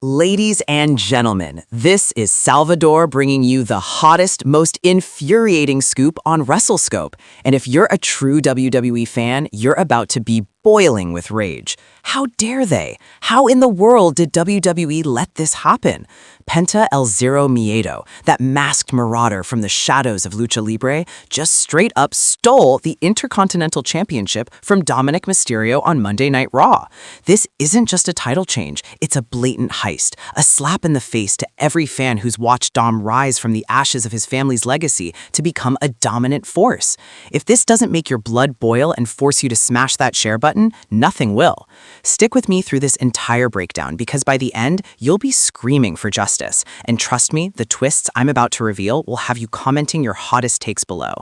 Ladies and gentlemen, this is Salvador bringing you the hottest, most infuriating scoop on WrestleScope. And if you're a true WWE fan, you're about to be boiling with rage. How dare they? How in the world did WWE let this happen? Penta El Zero Miedo, that masked marauder from the shadows of Lucha Libre, just straight up stole the Intercontinental Championship from Dominik Mysterio on Monday Night Raw. This isn't just a title change, it's a blatant heist, a slap in the face to every fan who's watched Dom rise from the ashes of his family's legacy to become a dominant force. If this doesn't make your blood boil and force you to smash that share button, nothing will. Stick with me through this entire breakdown because by the end, you'll be screaming for justice. And trust me, the twists I'm about to reveal will have you commenting your hottest takes below.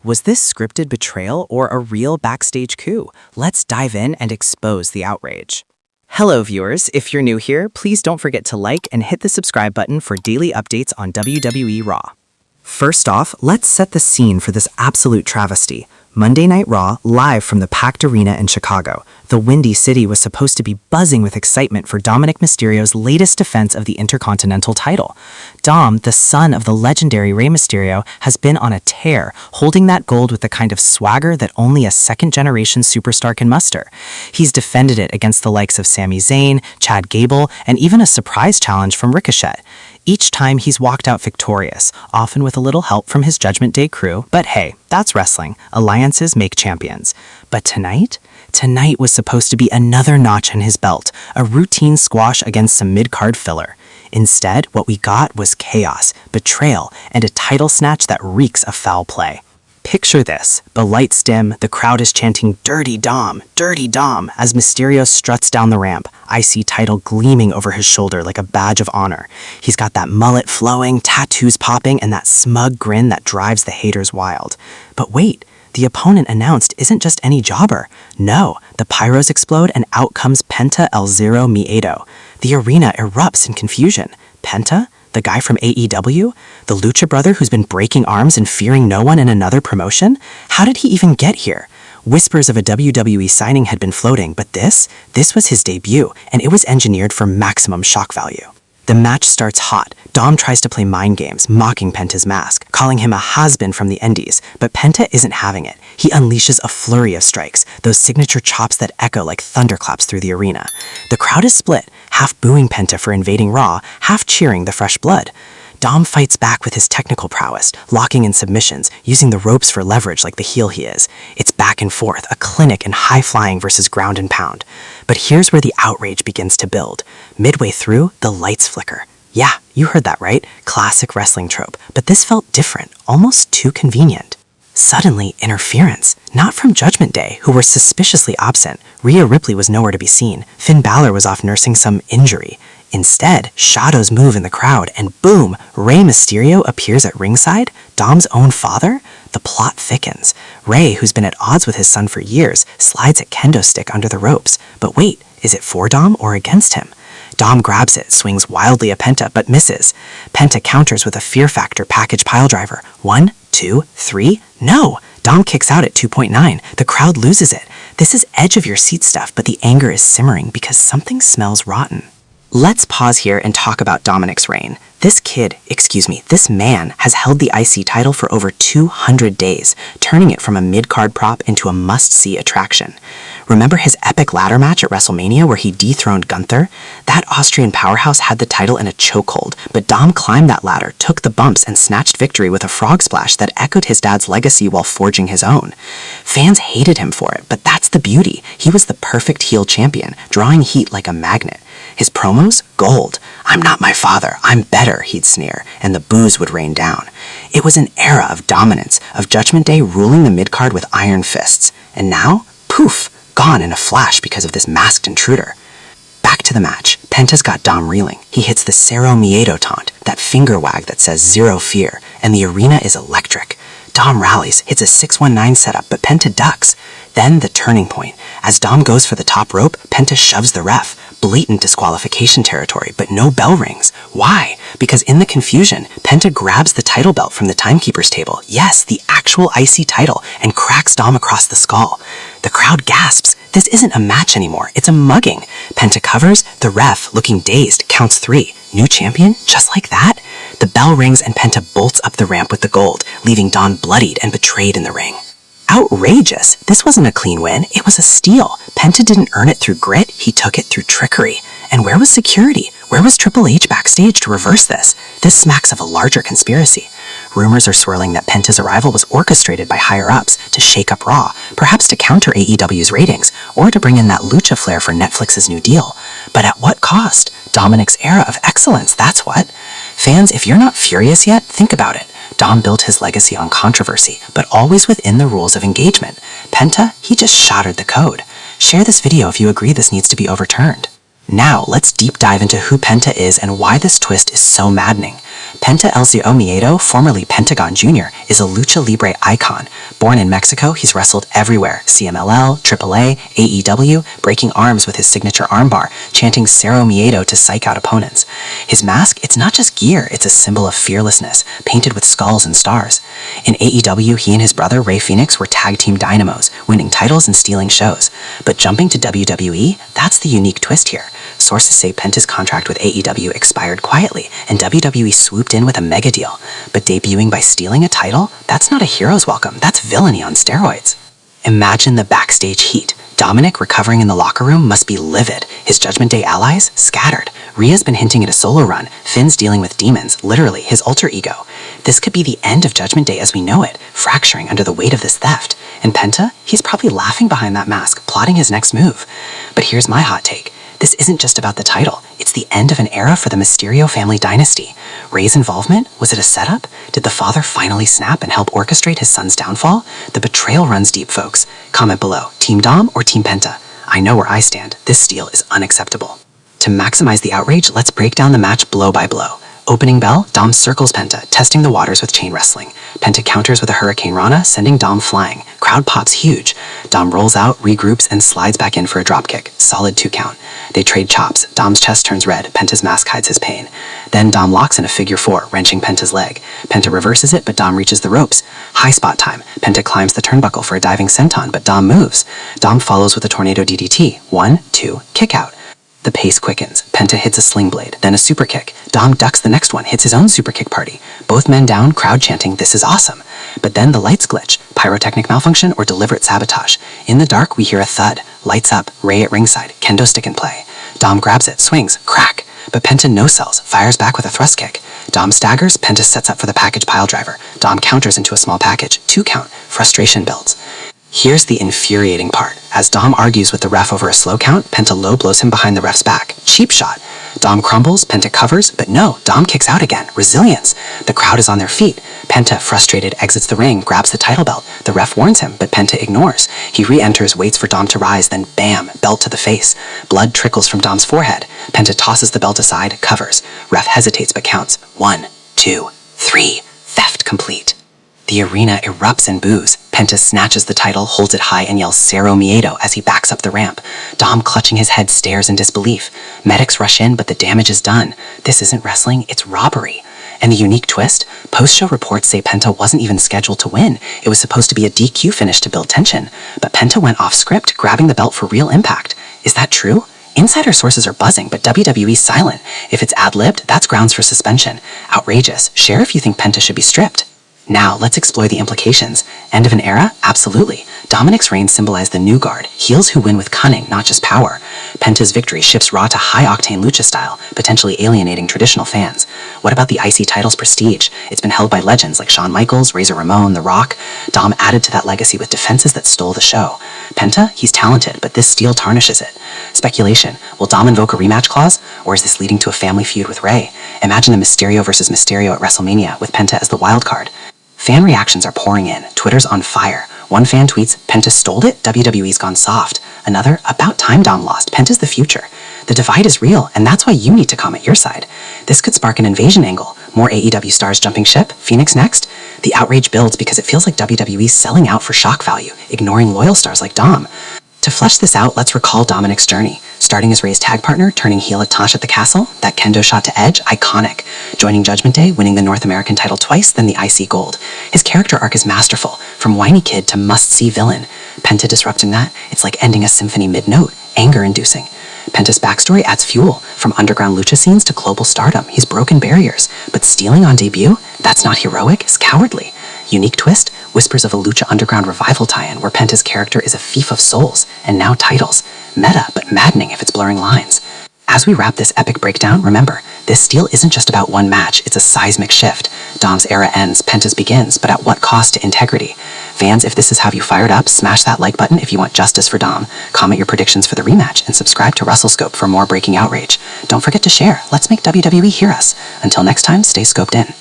Was this scripted betrayal or a real backstage coup? Let's dive in and expose the outrage. Hello viewers, if you're new here, please don't forget to like and hit the subscribe button for daily updates on WWE Raw. First off, let's set the scene for this absolute travesty. Monday Night Raw, live from the packed arena in Chicago. The Windy City was supposed to be buzzing with excitement for Dominik Mysterio's latest defense of the Intercontinental title. Dom, the son of the legendary Rey Mysterio, has been on a tear, holding that gold with the kind of swagger that only a second-generation superstar can muster. He's defended it against the likes of Sami Zayn, Chad Gable, and even a surprise challenge from Ricochet. Each time he's walked out victorious, often with a little help from his Judgment Day crew, but hey, that's wrestling. Alliances make champions. But tonight? Tonight was supposed to be another notch in his belt, a routine squash against some mid-card filler. Instead, what we got was chaos, betrayal, and a title snatch that reeks of foul play. Picture this. The lights dim, the crowd is chanting Dirty Dom, as Mysterio struts down the ramp, IC title gleaming over his shoulder like a badge of honor. He's got that mullet flowing, tattoos popping, and that smug grin that drives the haters wild. But wait, the opponent announced isn't just any jobber. No, the pyros explode and out comes Penta El Zero Miedo. The arena erupts in confusion. Penta? The guy from AEW? The Lucha brother who's been breaking arms and fearing no one in another promotion? How did he even get here? Whispers of a WWE signing had been floating, but this was his debut, and it was engineered for maximum shock value. The match starts hot. Dom tries to play mind games, mocking Penta's mask, calling him a has-been from the Indies, but Penta isn't having it. He unleashes a flurry of strikes, those signature chops that echo like thunderclaps through the arena. The crowd is split, half booing Penta for invading Raw, half cheering the fresh blood. Dom fights back with his technical prowess, locking in submissions, using the ropes for leverage like the heel he is. It's back and forth, a clinic in high-flying versus ground and pound. But here's where the outrage begins to build. Midway through, the lights flicker. Yeah, you heard that right. Classic wrestling trope. But this felt different, almost too convenient. Suddenly, interference. Not from Judgment Day, who were suspiciously absent. Rhea Ripley was nowhere to be seen. Finn Balor was off nursing some injury. Instead, shadows move in the crowd, and boom, Rey Mysterio appears at ringside? Dom's own father? The plot thickens. Rey, who's been at odds with his son for years, slides a kendo stick under the ropes. But wait, is it for Dom or against him? Dom grabs it, swings wildly at Penta, but misses. Penta counters with a Fear Factor package piledriver. 1, 2, 3, no! Dom kicks out at 2.9. The crowd loses it. This is edge-of-your-seat stuff, but the anger is simmering because something smells rotten. Let's pause here and talk about Dominik's reign. This man has held the IC title for over 200 days, turning it from a mid-card prop into a must-see attraction. Remember his epic ladder match at WrestleMania where he dethroned Gunther? That Austrian powerhouse had the title in a chokehold, but Dom climbed that ladder, took the bumps, and snatched victory with a frog splash that echoed his dad's legacy while forging his own. Fans hated him for it, but that's the beauty. He was the perfect heel champion, drawing heat like a magnet. His promos? Gold. I'm not my father, I'm better, he'd sneer, and the boos would rain down. It was an era of dominance, of Judgment Day ruling the mid-card with iron fists. And now, poof, gone in a flash because of this masked intruder. Back to the match. Penta's got Dom reeling. He hits the Cero Miedo taunt, that finger wag that says zero fear, and the arena is electric. Dom rallies, hits a 619 setup, but Penta ducks. Then the turning point. As Dom goes for the top rope, Penta shoves the ref. Blatant disqualification territory, but no bell rings. Why? Because in the confusion, Penta grabs the title belt from the timekeeper's table, yes, the actual IC title, and cracks Dom across the skull. The crowd gasps. This isn't a match anymore, it's a mugging. Penta covers, the ref, looking dazed, counts 3. New champion? Just like that? The bell rings and Penta bolts up the ramp with the gold, leaving Don bloodied and betrayed in the ring. Outrageous! This wasn't a clean win, it was a steal. Penta didn't earn it through grit, he took it through trickery. And where was security? Where was Triple H backstage to reverse this? This smacks of a larger conspiracy. Rumors are swirling that Penta's arrival was orchestrated by higher-ups to shake up Raw, perhaps to counter AEW's ratings, or to bring in that lucha flair for Netflix's new deal. But at what cost? Dominik's era of excellence, that's what. Fans, if you're not furious yet, think about it. Dom built his legacy on controversy, but always within the rules of engagement. Penta, he just shattered the code. Share this video if you agree this needs to be overturned. Now, let's deep dive into who Penta is and why this twist is so maddening. Penta Elzio Miedo, formerly Pentagon Jr., is a lucha libre icon. Born in Mexico, he's wrestled everywhere, CMLL, AAA, AEW, breaking arms with his signature armbar, chanting Cero Miedo to psych out opponents. His mask, it's not just gear, it's a symbol of fearlessness, painted with skulls and stars. In AEW, he and his brother, Rey Fenix, were tag team dynamos, winning titles and stealing shows. But jumping to WWE, that's the unique twist here. Sources say Penta's contract with AEW expired quietly, and WWE swooped in with a mega deal. But debuting by stealing a title? That's not a hero's welcome, that's villainy on steroids. Imagine the backstage heat. Dominik, recovering in the locker room, must be livid. His Judgment Day allies? Scattered. Rhea's been hinting at a solo run. Finn's dealing with demons, literally, his alter ego. This could be the end of Judgment Day as we know it, fracturing under the weight of this theft. And Penta? He's probably laughing behind that mask, plotting his next move. But here's my hot take. This isn't just about the title, it's the end of an era for the Mysterio family dynasty. Rey's involvement? Was it a setup? Did the father finally snap and help orchestrate his son's downfall? The betrayal runs deep, folks. Comment below, Team Dom or Team Penta? I know where I stand, this steal is unacceptable. To maximize the outrage, let's break down the match blow by blow. Opening bell, Dom circles Penta, testing the waters with chain wrestling. Penta counters with a Hurricane Rana, sending Dom flying. Crowd pops huge. Dom rolls out, regroups, and slides back in for a dropkick. Solid 2 count. They trade chops. Dom's chest turns red. Penta's mask hides his pain. Then Dom locks in a figure 4, wrenching Penta's leg. Penta reverses it, but Dom reaches the ropes. High spot time. Penta climbs the turnbuckle for a diving senton, but Dom moves. Dom follows with a tornado DDT. 1, 2, kick out. The pace quickens. Penta hits a sling blade, then a super kick. Dom ducks the next one, hits his own super kick party. Both men down, crowd chanting, "This is awesome." But then the lights glitch. Pyrotechnic malfunction or deliberate sabotage. In the dark, we hear a thud. Lights up, Rey at ringside, kendo stick in play. Dom grabs it, swings, crack. But Penta no-sells, fires back with a thrust kick. Dom staggers, Penta sets up for the package pile driver. Dom counters into a small package, 2 count. Frustration builds. Here's the infuriating part. As Dom argues with the ref over a slow count, Penta low blows him behind the ref's back. Cheap shot. Dom crumbles, Penta covers, but no, Dom kicks out again. Resilience. The crowd is on their feet. Penta, frustrated, exits the ring, grabs the title belt. The ref warns him, but Penta ignores. He re-enters, waits for Dom to rise, then bam, belt to the face. Blood trickles from Dom's forehead. Penta tosses the belt aside, covers. Ref hesitates but counts. 1, 2, 3. Theft complete. The arena erupts in boos. Penta snatches the title, holds it high, and yells Cero Miedo as he backs up the ramp. Dom, clutching his head, stares in disbelief. Medics rush in, but the damage is done. This isn't wrestling, it's robbery. And the unique twist? Post-show reports say Penta wasn't even scheduled to win. It was supposed to be a DQ finish to build tension. But Penta went off script, grabbing the belt for real impact. Is that true? Insider sources are buzzing, but WWE's silent. If it's ad-libbed, that's grounds for suspension. Outrageous. Share if you think Penta should be stripped. Now, let's explore the implications. End of an era? Absolutely. Dominik's reign symbolized the new guard, heels who win with cunning, not just power. Penta's victory shifts Raw to high-octane lucha style, potentially alienating traditional fans. What about the IC title's prestige? It's been held by legends like Shawn Michaels, Razor Ramon, The Rock. Dom added to that legacy with defenses that stole the show. Penta? He's talented, but this steal tarnishes it. Speculation. Will Dom invoke a rematch clause? Or is this leading to a family feud with Rey? Imagine a Mysterio versus Mysterio at WrestleMania, with Penta as the wild card. Fan reactions are pouring in. Twitter's on fire. One fan tweets, "Penta stole it, WWE's gone soft." Another, "About time Dom lost, Penta's the future." The divide is real, and that's why you need to comment your side. This could spark an invasion angle. More AEW stars jumping ship? Phoenix next? The outrage builds because it feels like WWE's selling out for shock value, ignoring loyal stars like Dom. To flesh this out, let's recall Dominik's journey. Starting as Rey's tag partner, turning heel at Tosh at the Castle, that kendo shot to Edge, iconic. Joining Judgment Day, winning the North American title twice, then the IC Gold. His character arc is masterful, from whiny kid to must-see villain. Penta disrupting that, it's like ending a symphony mid-note, anger-inducing. Penta's backstory adds fuel. From underground lucha scenes to global stardom, he's broken barriers. But stealing on debut? That's not heroic, it's cowardly. Unique twist? Whispers of a Lucha Underground revival tie-in where Penta's character is a thief of souls, and now titles. Meta, but maddening if it's blurring lines. As we wrap this epic breakdown, remember, this steal isn't just about one match, it's a seismic shift. Dom's era ends, Penta's begins, but at what cost to integrity? Fans, if this has have you fired up, smash that like button if you want justice for Dom, comment your predictions for the rematch, and subscribe to WrestleScope for more breaking outrage. Don't forget to share. Let's make WWE hear us. Until next time, stay scoped in.